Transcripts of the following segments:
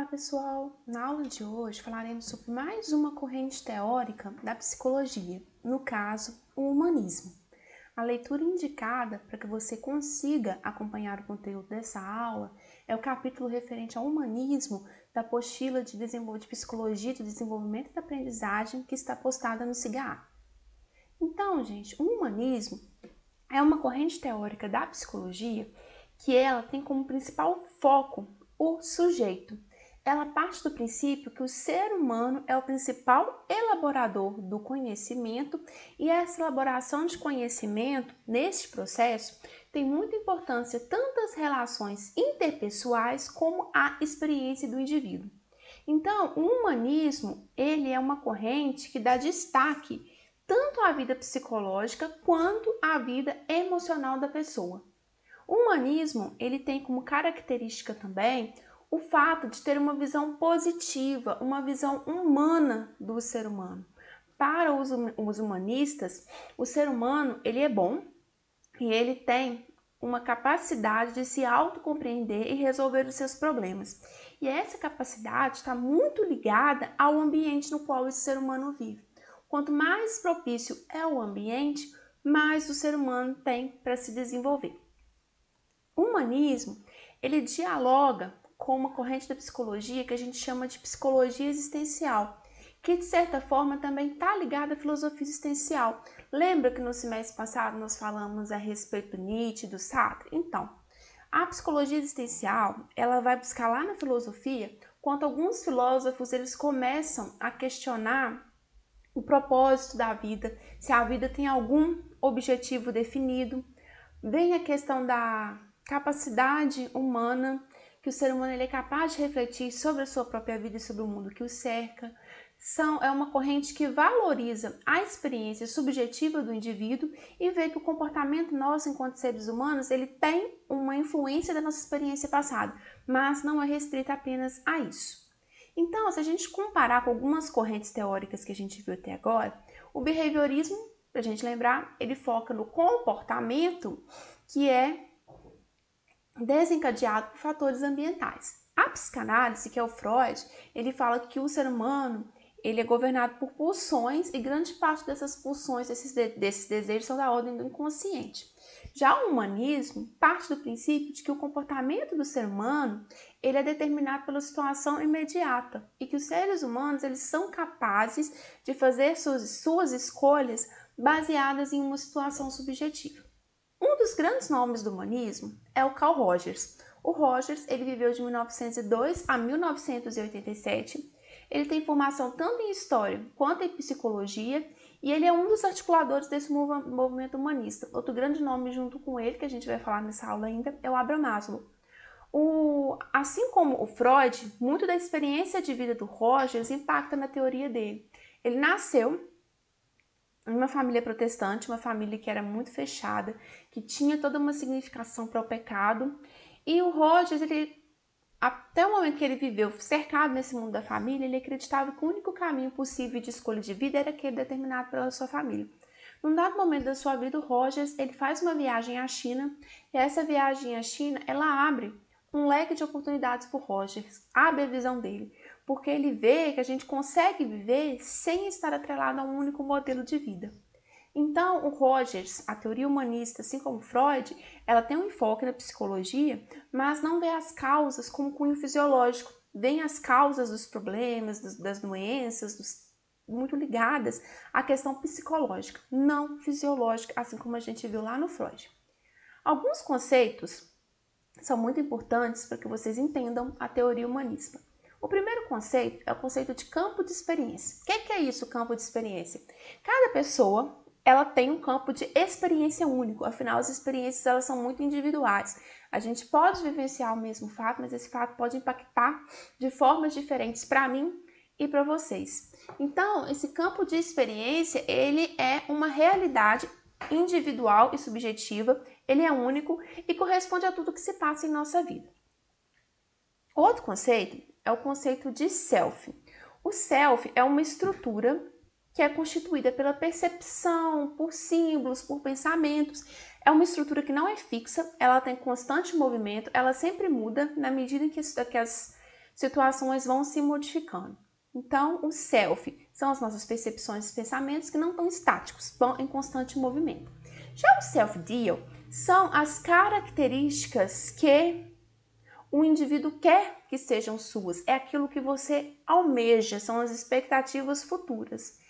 Olá pessoal, na aula de hoje falaremos sobre mais uma corrente teórica da psicologia, no caso, o humanismo. A leitura indicada para que você consiga acompanhar o conteúdo dessa aula é o capítulo referente ao humanismo da apostila de Psicologia do Desenvolvimento e da Aprendizagem que está postada no SIGA. Então, gente, o humanismo é uma corrente teórica da psicologia que ela tem como principal foco o sujeito. Ela parte do princípio que o ser humano é o principal elaborador do conhecimento e essa elaboração de conhecimento, neste processo, tem muita importância tanto as relações interpessoais como a experiência do indivíduo. Então, o humanismo, ele é uma corrente que dá destaque tanto à vida psicológica quanto à vida emocional da pessoa. O humanismo, ele tem como característica também o fato de ter uma visão positiva, uma visão humana do ser humano. Para os humanistas, o ser humano ele é bom e ele tem uma capacidade de se autocompreender e resolver os seus problemas. E essa capacidade está muito ligada ao ambiente no qual esse ser humano vive. Quanto mais propício é o ambiente, mais o ser humano tem para se desenvolver. O humanismo, ele dialoga com uma corrente da psicologia que a gente chama de psicologia existencial, que de certa forma também está ligada à filosofia existencial. Lembra que no semestre passado nós falamos a respeito do Nietzsche, do Sartre? Então, a psicologia existencial, ela vai buscar lá na filosofia, quando alguns filósofos eles começam a questionar o propósito da vida, se a vida tem algum objetivo definido. Vem a questão da capacidade humana, que o ser humano ele é capaz de refletir sobre a sua própria vida e sobre o mundo que o cerca. É uma corrente que valoriza a experiência subjetiva do indivíduo e vê que o comportamento nosso enquanto seres humanos ele tem uma influência da nossa experiência passada, mas não é restrita apenas a isso. Então, se a gente comparar com algumas correntes teóricas que a gente viu até agora, o behaviorismo, para a gente lembrar, ele foca no comportamento que é desencadeado por fatores ambientais. A psicanálise, que é o Freud, ele fala que o ser humano ele é governado por pulsões e grande parte dessas pulsões, desses desejos são da ordem do inconsciente. Já o humanismo parte do princípio de que o comportamento do ser humano ele é determinado pela situação imediata e que os seres humanos eles são capazes de fazer suas escolhas baseadas em uma situação subjetiva. Um dos grandes nomes do humanismo é o Carl Rogers. O Rogers ele viveu de 1902 a 1987. Ele tem formação tanto em história quanto em psicologia e ele é um dos articuladores desse movimento humanista. Outro grande nome junto com ele, que a gente vai falar nessa aula ainda, é o Abraham Maslow. Assim como o Freud, muito da experiência de vida do Rogers impacta na teoria dele. Ele nasceu em uma família protestante, uma família que era muito fechada, que tinha toda uma significação para o pecado. E o Rogers, até o momento que ele viveu cercado nesse mundo da família, ele acreditava que o único caminho possível de escolha de vida era aquele determinado pela sua família. Num dado momento da sua vida, o Rogers ele faz uma viagem à China, e essa viagem à China ela abre um leque de oportunidades para o Rogers, abre a visão dele, porque ele vê que a gente consegue viver sem estar atrelado a um único modelo de vida. Então, o Rogers, a teoria humanista, assim como Freud, ela tem um enfoque na psicologia, mas não vê as causas como cunho fisiológico, vê as causas dos problemas, das doenças, muito ligadas à questão psicológica, não fisiológica, assim como a gente viu lá no Freud. Alguns conceitos são muito importantes para que vocês entendam a teoria humanista. O primeiro conceito é o conceito de campo de experiência. O que é isso, campo de experiência? Cada pessoa ela tem um campo de experiência único, afinal as experiências elas são muito individuais. A gente pode vivenciar o mesmo fato, mas esse fato pode impactar de formas diferentes para mim e para vocês. Então, esse campo de experiência, ele é uma realidade individual e subjetiva, ele é único e corresponde a tudo que se passa em nossa vida. Outro conceito é o conceito de self. O self é uma estrutura que é constituída pela percepção, por símbolos, por pensamentos. É uma estrutura que não é fixa, ela tem constante movimento, ela sempre muda na medida em que as situações vão se modificando. Então, o self são as nossas percepções e pensamentos que não estão estáticos, vão em constante movimento. Já o self-deal são as características que o indivíduo quer que sejam suas, é aquilo que você almeja, são as expectativas futuras.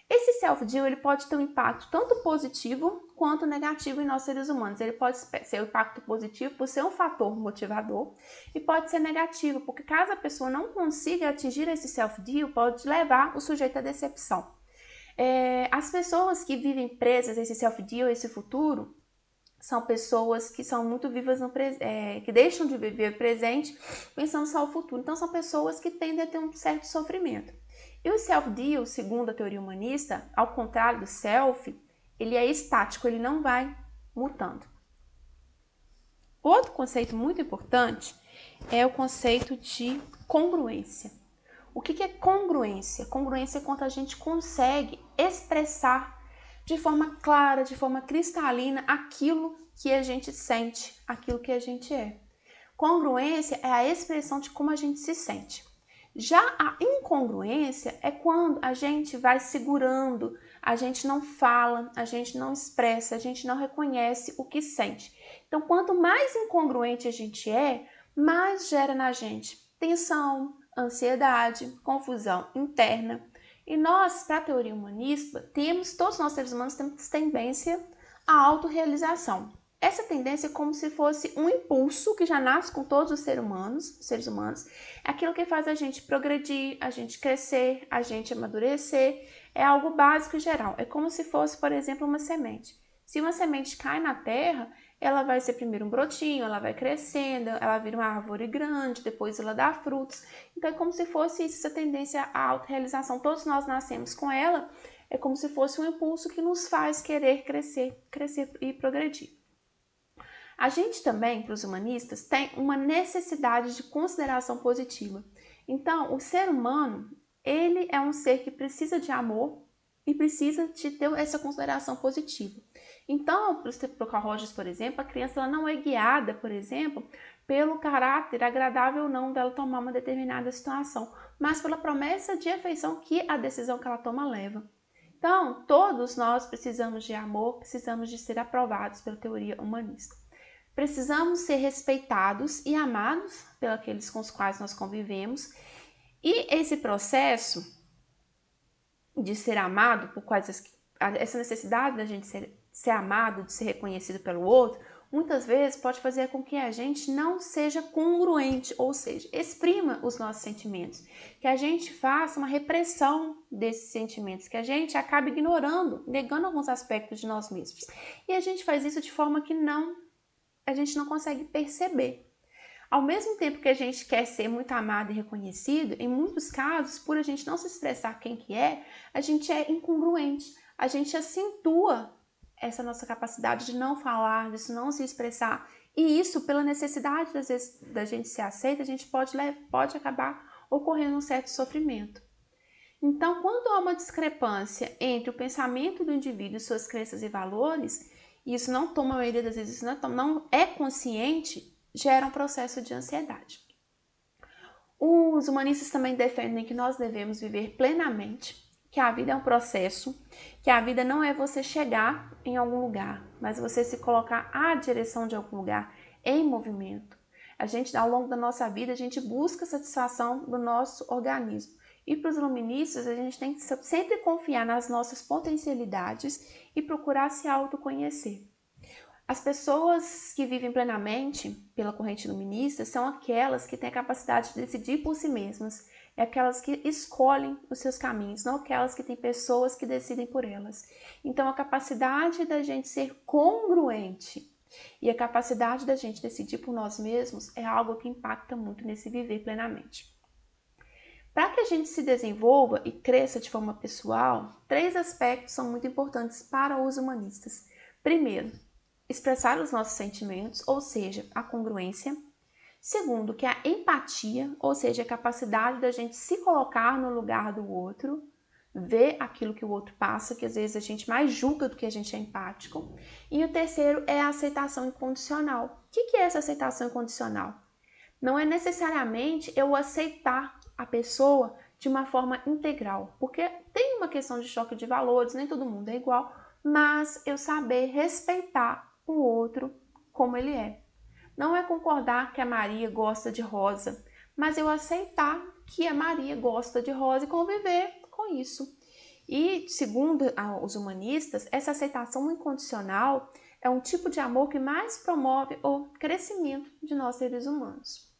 Esse self-deal ele pode ter um impacto tanto positivo quanto negativo em nós seres humanos. Ele pode ser um impacto positivo por ser um fator motivador e pode ser negativo, porque caso a pessoa não consiga atingir esse self-deal, pode levar o sujeito à decepção. As pessoas que vivem presas a esse self-deal, esse futuro, são pessoas que são muito vivas no que deixam de viver o presente pensando só o futuro. Então, são pessoas que tendem a ter um certo sofrimento. E o self-deal, segundo a teoria humanista, ao contrário do self, ele é estático, ele não vai mutando. Outro conceito muito importante é o conceito de congruência. O que é congruência? Congruência é quando a gente consegue expressar de forma clara, de forma cristalina, aquilo que a gente sente, aquilo que a gente é. Congruência é a expressão de como a gente se sente. Já a incongruência é quando a gente vai segurando, a gente não fala, a gente não expressa, a gente não reconhece o que sente. Então, quanto mais incongruente a gente é, mais gera na gente tensão, ansiedade, confusão interna. E nós, para a teoria humanista, todos nós seres humanos temos tendência à autorrealização. Essa tendência é como se fosse um impulso que já nasce com todos os seres humanos. É aquilo que faz a gente progredir, a gente crescer, a gente amadurecer. É algo básico e geral. É como se fosse, por exemplo, uma semente. Se uma semente cai na terra, ela vai ser primeiro um brotinho, ela vai crescendo, ela vira uma árvore grande, depois ela dá frutos. Então é como se fosse isso, essa tendência à autorrealização. Todos nós nascemos com ela, é como se fosse um impulso que nos faz querer crescer e progredir. A gente também, para os humanistas, tem uma necessidade de consideração positiva. Então, o ser humano, ele é um ser que precisa de amor e precisa de ter essa consideração positiva. Então, para o Carl Rogers, por exemplo, a criança ela não é guiada, por exemplo, pelo caráter agradável ou não dela tomar uma determinada situação, mas pela promessa de afeição que a decisão que ela toma leva. Então, todos nós precisamos de amor, precisamos de ser aprovados pela teoria humanista. Precisamos ser respeitados e amados pelos com os quais nós convivemos. E esse processo de ser amado, essa necessidade da gente ser amado, de ser reconhecido pelo outro, muitas vezes pode fazer com que a gente não seja congruente, ou seja, exprima os nossos sentimentos, que a gente faça uma repressão desses sentimentos, que a gente acabe ignorando, negando alguns aspectos de nós mesmos. E a gente faz isso de forma que a gente não consegue perceber. Ao mesmo tempo que a gente quer ser muito amado e reconhecido, em muitos casos, por a gente não se expressar quem que é, a gente é incongruente. A gente acentua essa nossa capacidade de não falar, de não se expressar. E isso, pela necessidade, às vezes, da gente ser aceita, a gente pode acabar ocorrendo um certo sofrimento. Então, quando há uma discrepância entre o pensamento do indivíduo e suas crenças e valores, e isso não toma, a maioria das vezes, não é consciente, gera um processo de ansiedade. Os humanistas também defendem que nós devemos viver plenamente, que a vida é um processo, que a vida não é você chegar em algum lugar, mas você se colocar à direção de algum lugar, em movimento. Ao longo da nossa vida, a gente busca satisfação do nosso organismo. E para os iluministas, a gente tem que sempre confiar nas nossas potencialidades e procurar se autoconhecer. As pessoas que vivem plenamente pela corrente iluminista são aquelas que têm a capacidade de decidir por si mesmas, é aquelas que escolhem os seus caminhos, não aquelas que têm pessoas que decidem por elas. Então, a capacidade da gente ser congruente e a capacidade da gente decidir por nós mesmos é algo que impacta muito nesse viver plenamente. Para que a gente se desenvolva e cresça de forma pessoal, 3 aspectos são muito importantes para os humanistas. Primeiro, expressar os nossos sentimentos, ou seja, a congruência. Segundo, que é a empatia, ou seja, a capacidade da gente se colocar no lugar do outro, ver aquilo que o outro passa, que às vezes a gente mais julga do que a gente é empático. E o terceiro é a aceitação incondicional. O que é essa aceitação incondicional? não é necessariamente eu aceitar a pessoa de uma forma integral, porque tem uma questão de choque de valores, nem todo mundo é igual, mas eu saber respeitar o outro como ele é. Não é concordar que a Maria gosta de rosa, mas eu aceitar que a Maria gosta de rosa e conviver com isso. E, segundo os humanistas, essa aceitação incondicional é um tipo de amor que mais promove o crescimento de nós seres humanos.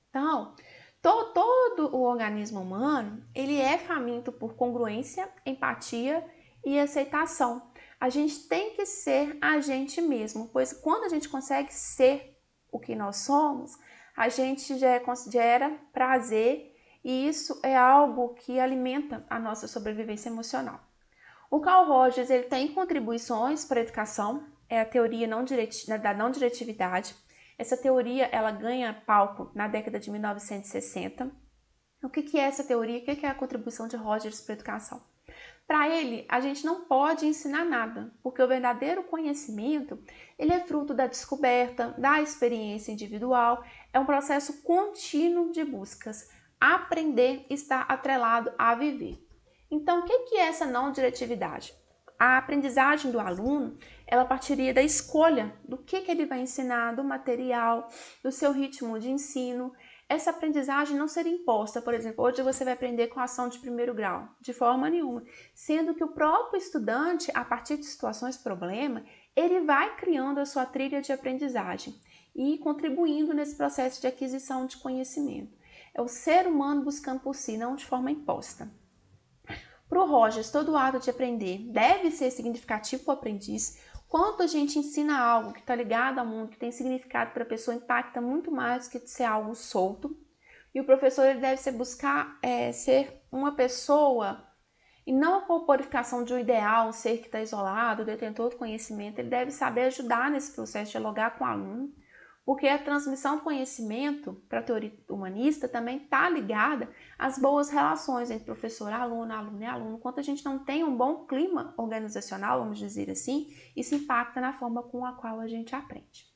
Então, todo o organismo humano, ele é faminto por congruência, empatia e aceitação. A gente tem que ser a gente mesmo, pois quando a gente consegue ser o que nós somos, a gente gera prazer e isso é algo que alimenta a nossa sobrevivência emocional. O Carl Rogers ele tem contribuições para a educação, é a teoria da não diretividade. Essa teoria ela ganha palco na década de 1960. O que é essa teoria? O que é a contribuição de Rogers para a educação? Para ele, a gente não pode ensinar nada, porque o verdadeiro conhecimento ele é fruto da descoberta, da experiência individual, é um processo contínuo de buscas. Aprender está atrelado a viver. Então, o que é essa não diretividade? A aprendizagem do aluno, ela partiria da escolha do que ele vai ensinar, do material, do seu ritmo de ensino. Essa aprendizagem não seria imposta, por exemplo, hoje você vai aprender com ação de primeiro grau, de forma nenhuma, sendo que o próprio estudante, a partir de situações problema, ele vai criando a sua trilha de aprendizagem e contribuindo nesse processo de aquisição de conhecimento. É o ser humano buscando por si, não de forma imposta. Para o Rogers, todo ato de aprender deve ser significativo para o aprendiz. Quando a gente ensina algo que está ligado ao mundo, que tem significado para a pessoa, impacta muito mais do que ser algo solto. E o professor ele deve buscar ser uma pessoa e não a corporificação de um ideal, um ser que está isolado, detentor do conhecimento. Ele deve saber ajudar nesse processo de dialogar com o aluno, porque a transmissão do conhecimento para a teoria humanista também está ligada às boas relações entre professor, aluno, aluno e aluno. Enquanto a gente não tem um bom clima organizacional, vamos dizer assim, isso impacta na forma com a qual a gente aprende.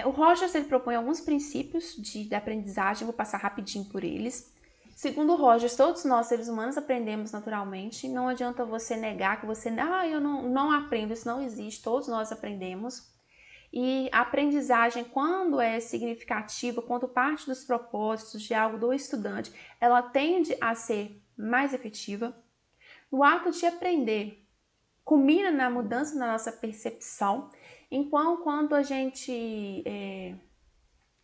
O Rogers ele propõe alguns princípios de aprendizagem, vou passar rapidinho por eles. Segundo o Rogers, todos nós seres humanos aprendemos naturalmente, não adianta você negar que você, eu não aprendo, isso não existe, todos nós aprendemos. E a aprendizagem, quando é significativa, quando parte dos propósitos de algo do estudante, ela tende a ser mais efetiva. O ato de aprender culmina na mudança na nossa percepção, enquanto quando a gente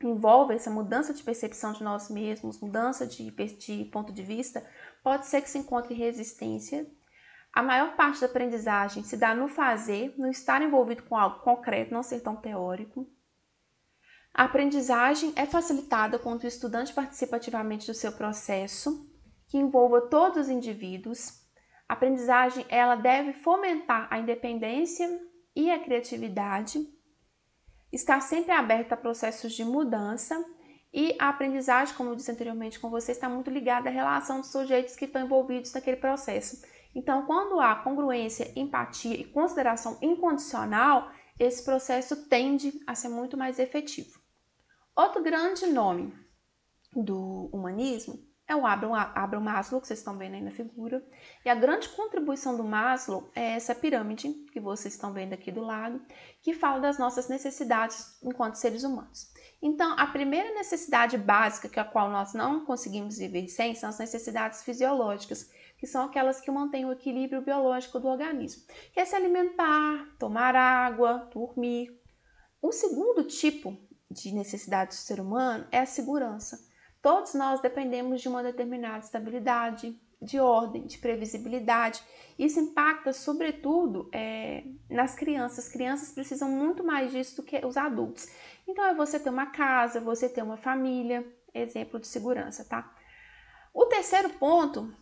envolve essa mudança de percepção de nós mesmos, mudança de ponto de vista, pode ser que se encontre resistência. A maior parte da aprendizagem se dá no fazer, no estar envolvido com algo concreto, não ser tão teórico. A aprendizagem é facilitada quando o estudante participa ativamente do seu processo, que envolva todos os indivíduos. A aprendizagem ela deve fomentar a independência e a criatividade, estar sempre aberta a processos de mudança e a aprendizagem, como eu disse anteriormente com você, está muito ligada à relação dos sujeitos que estão envolvidos naquele processo. Então, quando há congruência, empatia e consideração incondicional, esse processo tende a ser muito mais efetivo. Outro grande nome do humanismo é o Abraham Maslow, que vocês estão vendo aí na figura. E a grande contribuição do Maslow é essa pirâmide que vocês estão vendo aqui do lado, que fala das nossas necessidades enquanto seres humanos. Então, a primeira necessidade básica, que a qual nós não conseguimos viver sem, são as necessidades fisiológicas, que são aquelas que mantêm o equilíbrio biológico do organismo, que é se alimentar, tomar água, dormir. O segundo tipo de necessidade do ser humano é a segurança. Todos nós dependemos de uma determinada estabilidade, de ordem, de previsibilidade. Isso impacta, sobretudo, nas crianças. As crianças precisam muito mais disso do que os adultos. Então, é você ter uma casa, você ter uma família, exemplo de segurança, tá? O terceiro ponto,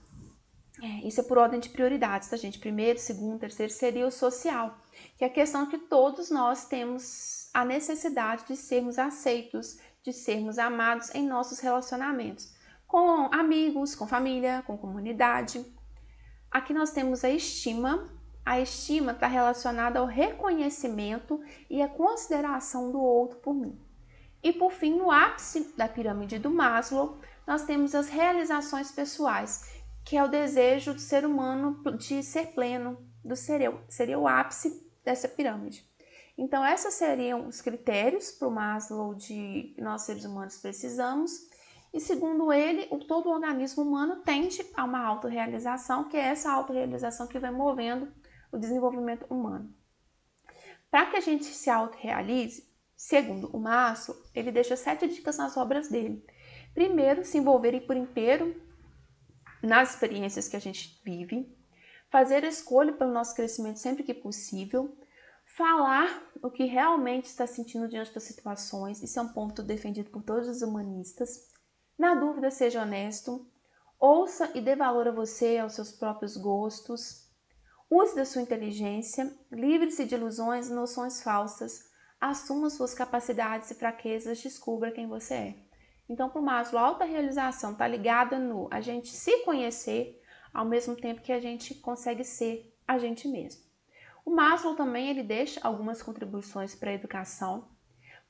isso é por ordem de prioridades, tá, gente? Primeiro, segundo, terceiro seria o social, que é a questão que todos nós temos a necessidade de sermos aceitos, de sermos amados em nossos relacionamentos, com amigos, com família, com comunidade. Aqui nós temos a estima. A estima está relacionada ao reconhecimento e à consideração do outro por mim. E por fim, no ápice da pirâmide do Maslow, nós temos as realizações pessoais, que é o desejo do ser humano de ser pleno, seria o ápice dessa pirâmide. Então, esses seriam os critérios para o Maslow de que nós seres humanos precisamos. E segundo ele, todo o organismo humano tende a uma autorrealização, que é essa autorrealização que vai movendo o desenvolvimento humano. Para que a gente se autorrealize, segundo o Maslow, ele deixa 7 dicas nas obras dele. Primeiro, se envolver por inteiro nas experiências que a gente vive, fazer a escolha pelo nosso crescimento sempre que possível, falar o que realmente está sentindo diante das situações, isso é um ponto defendido por todos os humanistas. Na dúvida, seja honesto, ouça e dê valor a você, aos seus próprios gostos, use da sua inteligência, livre-se de ilusões e noções falsas, assuma suas capacidades e fraquezas, descubra quem você é. Então, para o Maslow, a autorrealização está ligada no a gente se conhecer, ao mesmo tempo que a gente consegue ser a gente mesmo. O Maslow também ele deixa algumas contribuições para a educação.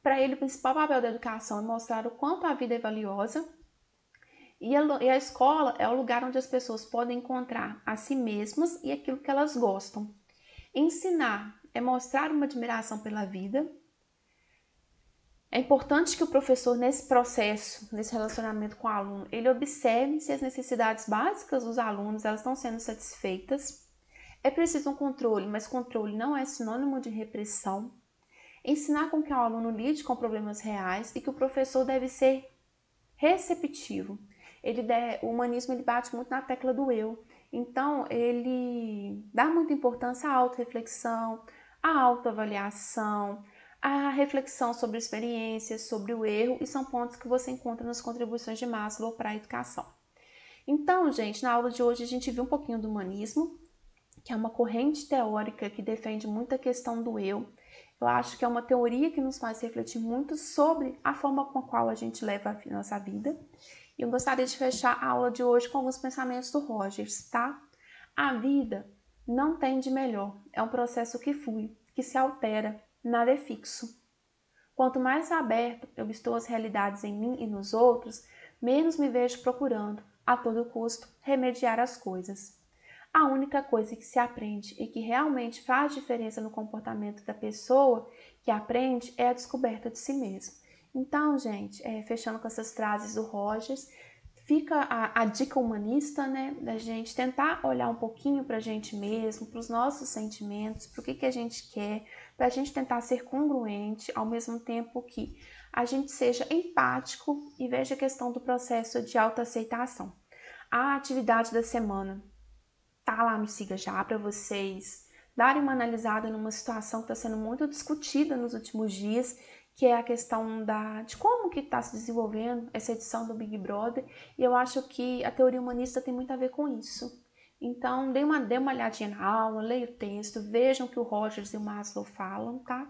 Para ele, o principal papel da educação é mostrar o quanto a vida é valiosa. E a escola é o lugar onde as pessoas podem encontrar a si mesmas e aquilo que elas gostam. Ensinar é mostrar uma admiração pela vida. É importante que o professor, nesse processo, nesse relacionamento com o aluno, ele observe se as necessidades básicas dos alunos elas estão sendo satisfeitas. É preciso um controle, mas controle não é sinônimo de repressão. Ensinar com que o aluno lide com problemas reais e que o professor deve ser receptivo. O humanismo ele bate muito na tecla do eu. Então, ele dá muita importância à autorreflexão, à autoavaliação, à reflexão sobre experiências, sobre o erro, e são pontos que você encontra nas contribuições de Maslow para a educação. Então, gente, na aula de hoje a gente viu um pouquinho do humanismo, que é uma corrente teórica que defende muito a questão do eu. Eu acho que é uma teoria que nos faz refletir muito sobre a forma com a qual a gente leva a nossa vida. E eu gostaria de fechar a aula de hoje com alguns pensamentos do Rogers, tá? A vida não tem de melhor, é um processo que flui, que se altera, nada é fixo. Quanto mais aberto eu estou às realidades em mim e nos outros, menos me vejo procurando, a todo custo, remediar as coisas. A única coisa que se aprende e que realmente faz diferença no comportamento da pessoa que aprende é a descoberta de si mesmo. Então, gente, fechando com essas frases do Rogers, fica a dica humanista, né, da gente tentar olhar um pouquinho para a gente mesmo, para os nossos sentimentos, para o que a gente quer, para a gente tentar ser congruente, ao mesmo tempo que a gente seja empático e veja a questão do processo de autoaceitação. A atividade da semana tá lá no Siga Já para vocês darem uma analisada numa situação que está sendo muito discutida nos últimos dias, que é a questão de como que está se desenvolvendo essa edição do Big Brother, e eu acho que a teoria humanista tem muito a ver com isso. Então, dê uma olhadinha na aula, leia o texto, vejam o que o Rogers e o Maslow falam, tá?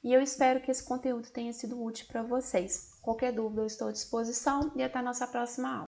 E eu espero que esse conteúdo tenha sido útil para vocês. Qualquer dúvida, eu estou à disposição e até a nossa próxima aula.